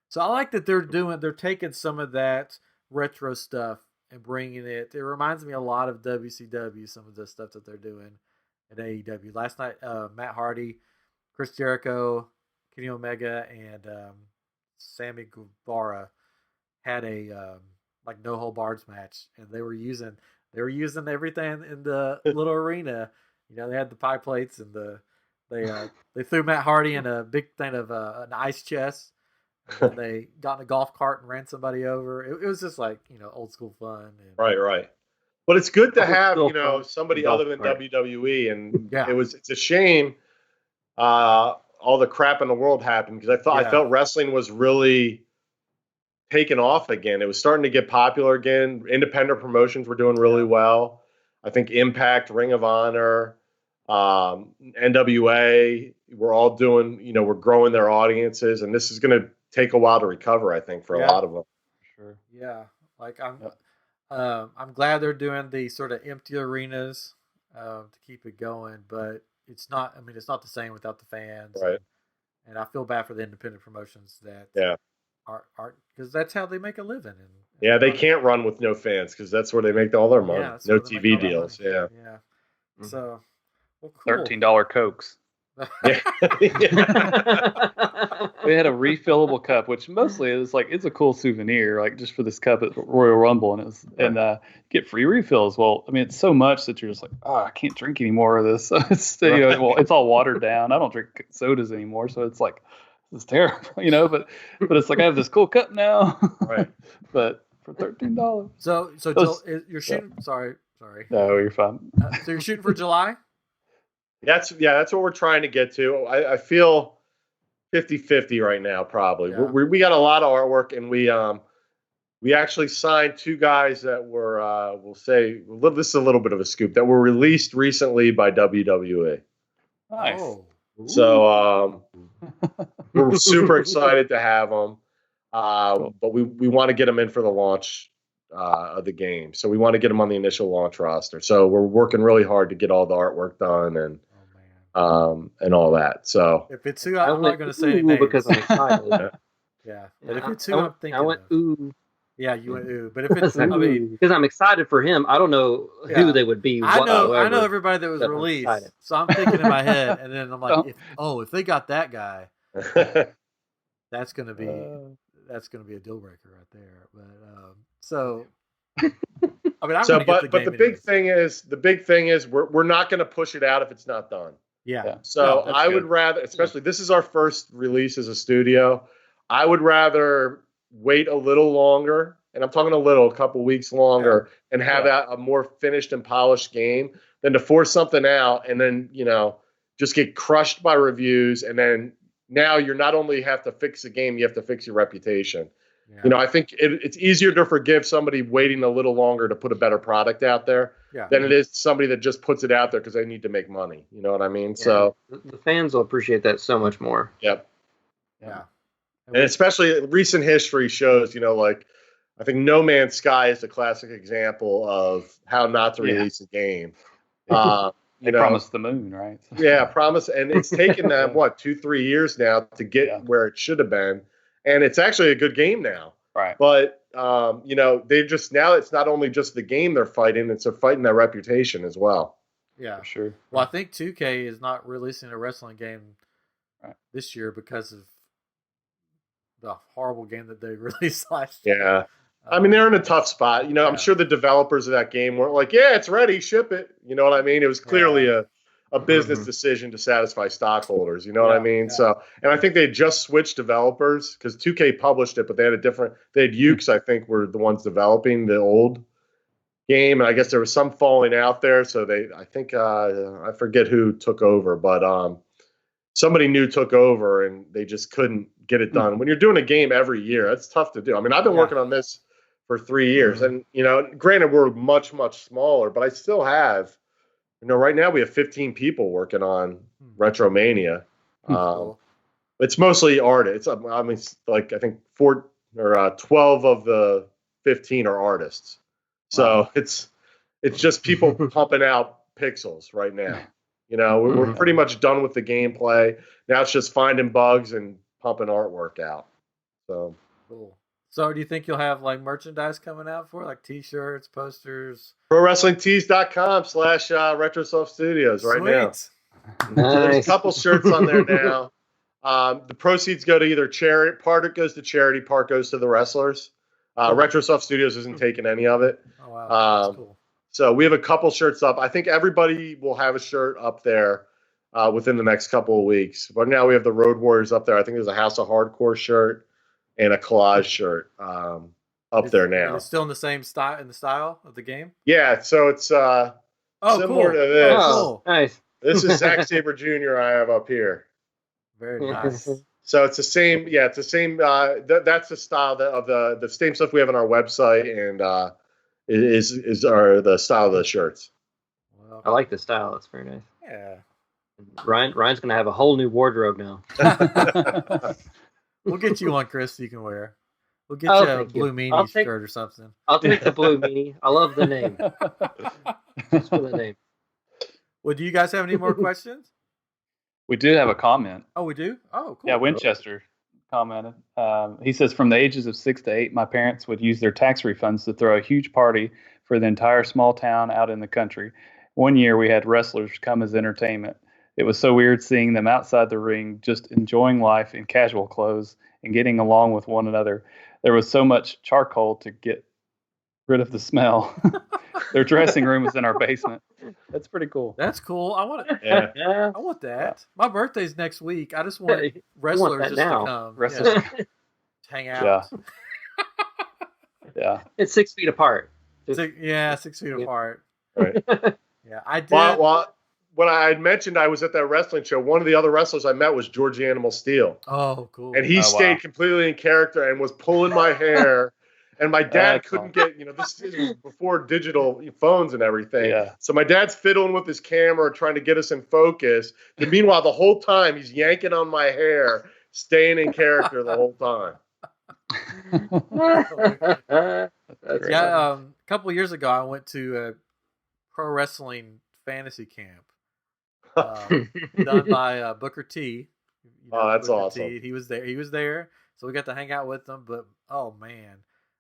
so I like that they're taking some of that retro stuff and bringing it. It reminds me a lot of WCW, some of the stuff that they're doing at AEW. Last night, Matt Hardy, Chris Jericho, Kenny Omega, and Sammy Guevara had a like no hold barred match, and they were using everything in the little arena. They had the pie plates and they threw Matt Hardy in a big thing of an ice chest. And they got in a golf cart and ran somebody over. It was just like old school fun. And, right. But it's good to have somebody other than WWE, and it's a shame all the crap in the world happened because I felt wrestling was really taken off again. It was starting to get popular again. Independent promotions were doing really well. I think Impact, Ring of Honor, NWA were all doing, we're growing their audiences, and this is going to take a while to recover, I think, for a lot of them. Sure. Yeah. Like I'm glad they're doing the sort of empty arenas to keep it going, but it's not the same without the fans. Right. And I feel bad for the independent promotions that are because that's how they make a living. And they can't run with no fans because that's where they make all their money. No TV deals. Yeah. Yeah. So, well, cool. $13 Cokes. Yeah. We had a refillable cup, which mostly is like it's a cool souvenir, like just for this cup at Royal Rumble, and get free refills. Well, I mean, it's so much that you're just like, I can't drink any more of this. So it's it's all watered down. I don't drink sodas anymore, so it's like this is terrible, But it's like I have this cool cup now, right? But for $13. So you're shooting. Sorry. No, you're fine. So you're shooting for July. That's what we're trying to get to. I feel 50-50 right now, probably. Yeah. We got a lot of artwork, and we actually signed two guys that were we'll say this is a little bit of a scoop that were released recently by WWE. Nice. Oh. So we're super excited to have them, but we want to get them in for the launch of the game. So we want to get them on the initial launch roster. So we're working really hard to get all the artwork done and all that. So if it's who, I'm not going to say anything because I'm excited. Yeah, but if it's who I'm thinking, I went ooh. Yeah, you went ooh. But if it's, because I'm excited for him. I don't know who they would be. I know everybody that was released. So I'm thinking in my head, and then I'm like, if they got that guy, that's going to be a deal breaker right there. But but the big thing is we're not going to push it out if it's not done. Yeah. So I would rather, especially this is our first release as a studio, I would rather wait a little longer, and I'm talking a couple weeks longer, and have a more finished and polished game than to force something out and then just get crushed by reviews and then now you're not only have to fix the game, you have to fix your reputation. Yeah. You know, I think it's easier to forgive somebody waiting a little longer to put a better product out there than it is somebody that just puts it out there because they need to make money. You know what I mean? Yeah. So the fans will appreciate that so much more. Yep. Yeah. And especially recent history shows, you know, like I think No Man's Sky is a classic example of how not to release a game. They promised the moon, right? Yeah, promise. And it's taken them, 2-3 years now to get where it should have been. And it's actually a good game now. Right. But, you know, now it's not only just the game they're fighting, it's they're fighting their reputation as well. Yeah. For sure. Well, I think 2K is not releasing a wrestling game this year because of the horrible game that they released last year. Yeah. I mean, they're in a tough spot. You know, I'm sure the developers of that game weren't like, yeah, it's ready, ship it. You know what I mean? It was clearly a business decision to satisfy stockholders. You know what I mean? So, and I think they just switched developers because 2K published it, but they had Ukes, I think, were the ones developing the old game. And I guess there was some falling out there. So I forget who took over, but somebody new took over and they just couldn't get it done. When you're doing a game every year, that's tough to do. I mean, I've been working on this for 3 years. And, you know, granted, we're much, much smaller, but I still have, you know, right now we have 15 people working on RetroMania. It's mostly artists. I mean, like, I think 12 of the 15 are artists. So it's just people pumping out pixels right now. You know, we're pretty much done with the gameplay. Now it's just finding bugs and pumping artwork out. So cool. So do you think you'll have like merchandise coming out for it, like T-shirts, posters? ProWrestlingTees.com/Retrosoft Studios right now. There's a couple shirts on there now. The proceeds go to either charity. Part of it goes to charity. Part goes to the wrestlers. Retrosoft Studios isn't taking any of it. Oh wow, that's cool. So we have a couple shirts up. I think everybody will have a shirt up there within the next couple of weeks. But now we have the Road Warriors up there. I think there's a House of Hardcore shirt and a Collage shirt up there now. It's still in the same style of the game? Yeah, so it's similar to this. Oh, nice. This is Zack Sabre Jr. I have up here. Very nice. So it's the same. Yeah, it's the same. That's the style of the same stuff we have on our website, and is the style of the shirts. Well, I like the style. It's very nice. Yeah. Ryan's gonna have a whole new wardrobe now. We'll get you one, Chris, you can wear. We'll get you a blue meanie shirt or something. I'll take the blue meanie. I love the name. Just for the name. Well, do you guys have any more questions? We do have a comment. Oh, we do? Oh, cool. Yeah, Winchester commented. He says, from the ages of 6 to 8, my parents would use their tax refunds to throw a huge party for the entire small town out in the country. One year we had wrestlers come as entertainment. It was so weird seeing them outside the ring, just enjoying life in casual clothes and getting along with one another. There was so much charcoal to get rid of the smell. Their dressing room was in our basement. That's pretty cool. That's cool. I want it. Yeah. I want that. My birthday's next week. I just want wrestlers just to come. Wrestlers. Hang out. Yeah. It's 6 feet apart. 6 feet apart. Right. Yeah, I did. Well, when I had mentioned I was at that wrestling show, one of the other wrestlers I met was George Animal Steel. Oh, cool. And he stayed completely in character and was pulling my hair. And my dad couldn't get, this was before digital phones and everything. Yeah. So my dad's fiddling with his camera, trying to get us in focus. And meanwhile, the whole time, he's yanking on my hair, staying in character the whole time. A couple of years ago, I went to a pro wrestling fantasy camp done by Booker T. That's Booker awesome. T. He was there. So we got to hang out with them. But, oh, man.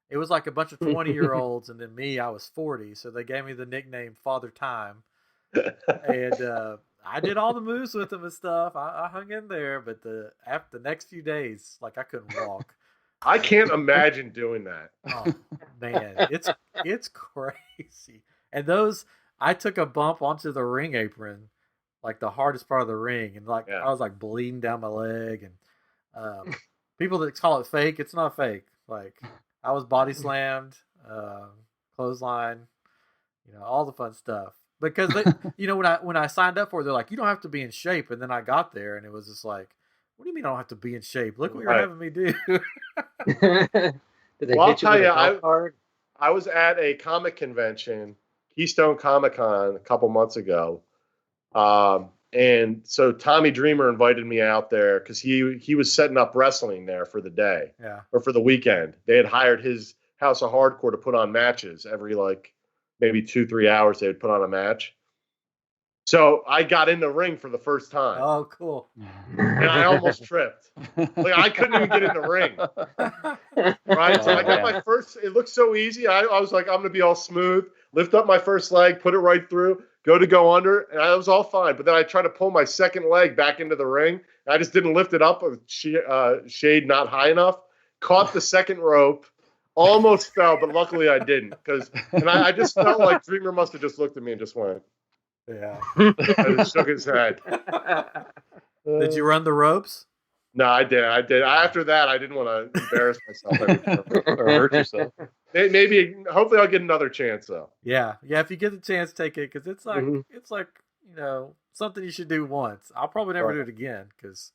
It was like a bunch of 20-year-olds, and then me, I was 40. So they gave me the nickname Father Time. And I did all the moves with them and stuff. I hung in there. But after the next few days, like I couldn't walk. I can't imagine doing that. Oh, man. It's crazy. And I took a bump onto the ring apron, like the hardest part of the ring. And I was like bleeding down my leg. And people that call it fake, it's not fake. Like, I was body slammed, clothesline, all the fun stuff. Because they, when I signed up for it, they're like, you don't have to be in shape. And then I got there, and it was just like, What do you mean I don't have to be in shape? Look what you're Right. having me do. Did they Well, I'll hit you tell with a you, golf cart? I was at a comic convention, Keystone Comic Con, a couple months ago. And so Tommy Dreamer invited me out there because he was setting up wrestling there for the day Yeah. or for the weekend. They had hired his House of Hardcore to put on matches every like maybe 2-3 hours. They would put on a match. So I got in the ring for the first time, Oh, cool. and I almost tripped. Like I couldn't even get in the ring. Right, so Oh, I got man. my first. It looked so easy. I was like, I'm gonna be all smooth. Lift up my first leg, put it right through, go under, and I was all fine. But then I tried to pull my second leg back into the ring. And I just didn't lift it up. Shade not high enough. Caught the second rope, almost fell, but luckily I didn't. And I just felt like Dreamer must have just looked at me and just went. Yeah. And just shook his head. Did you run the ropes? No, I did. After that, I didn't want to embarrass myself anymore. Or hurt yourself. Maybe, hopefully, I'll get another chance though. Yeah. Yeah. If you get the chance, take it because it's like Mhm. it's like something you should do once. I'll probably never Right. do it again because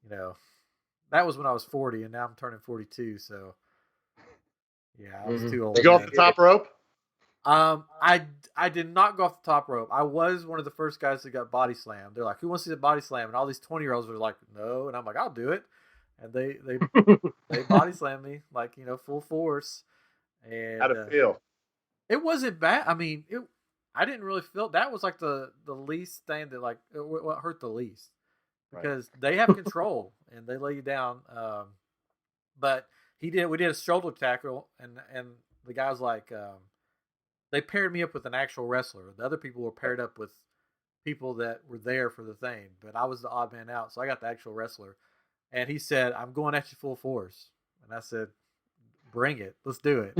that was when I was 40 and now I'm turning 42. So yeah, I was Mhm. too old. Did you go off then. the top rope? I did not go off the top rope. I was one of the first guys that got body slammed. They're like, "Who wants to see the body slam?" And all these 20-year-olds were like, "No," and I'm like, "I'll do it." And they body slammed me like full force. And How'd it feel? it wasn't bad. I mean, I didn't really feel that was like the least thing that like what hurt the least because they have control and they lay you down. But we did a shoulder tackle and the guy's like. They paired me up with an actual wrestler. The other people were paired up with people that were there for the thing, but I was the odd man out, so I got the actual wrestler. And he said, "I'm going at you full force," and I said, "Bring it, let's do it."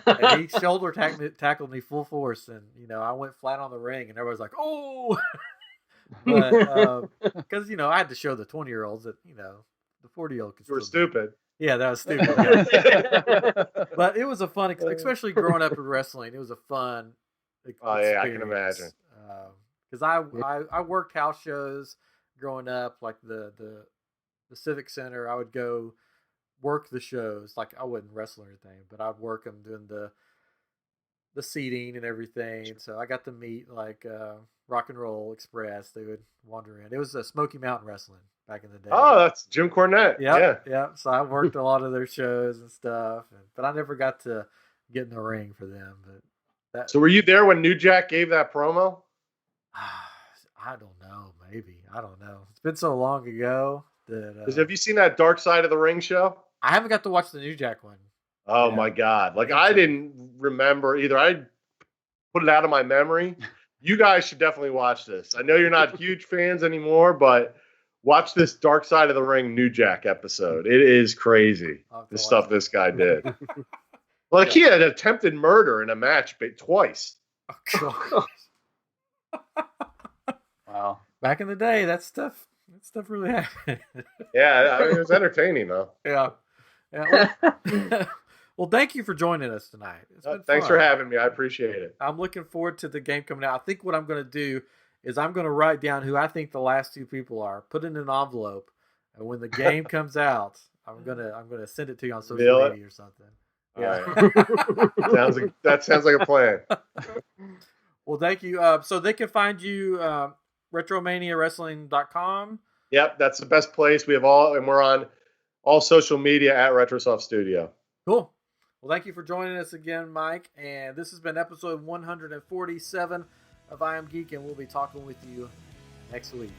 And he shoulder tackled me full force, and I went flat on the ring, and everybody's like, "Oh!" But because I had to show the 20-year-olds that the 40-year-old could. You were still do it. stupid. Yeah, that was stupid. Yeah. But it was a fun, especially growing up in wrestling. It was a fun experience. Oh yeah, I can imagine. Because I worked house shows growing up, like the Civic Center. I would go work the shows. Like I wouldn't wrestle or anything, but I'd work them doing the seating and everything. So I got to meet like Rock and Roll Express. They would wander in. It was a Smoky Mountain Wrestling back in the day. Oh, that's Jim Cornette. Yeah. So I worked a lot of their shows and stuff, but I never got to get in the ring for them. But So were you there when New Jack gave that promo? I don't know. Maybe I don't know. It's been so long ago that. Have you seen that Dark Side of the Ring show? I haven't got to watch the New Jack one. Oh Yeah. my God! Like I didn't remember either. I put it out of my memory. You guys should definitely watch this. I know you're not huge fans anymore, but watch this Dark Side of the Ring New Jack episode. It is crazy. The stuff this guy did. Like he had attempted murder in a match twice. Oh, Wow. back in the day, that stuff really happened. Yeah, I mean, it was entertaining though. Yeah. Well, thank you for joining us tonight. It's been Thanks fun. for having me. I appreciate it. I'm looking forward to the game coming out. I think what I'm going to do is I'm going to write down who I think the last two people are, put it in an envelope, and when the game comes out, I'm gonna send it to you on social media or something. Yeah. Right. That sounds like a plan. Well, thank you. So they can find you RetroManiaWrestling.com. Yep, that's the best place. We're on all social media at Retrosoft Studio. Cool. Well, thank you for joining us again, Mike. And this has been episode 147 of I Am Geek, and we'll be talking with you next week.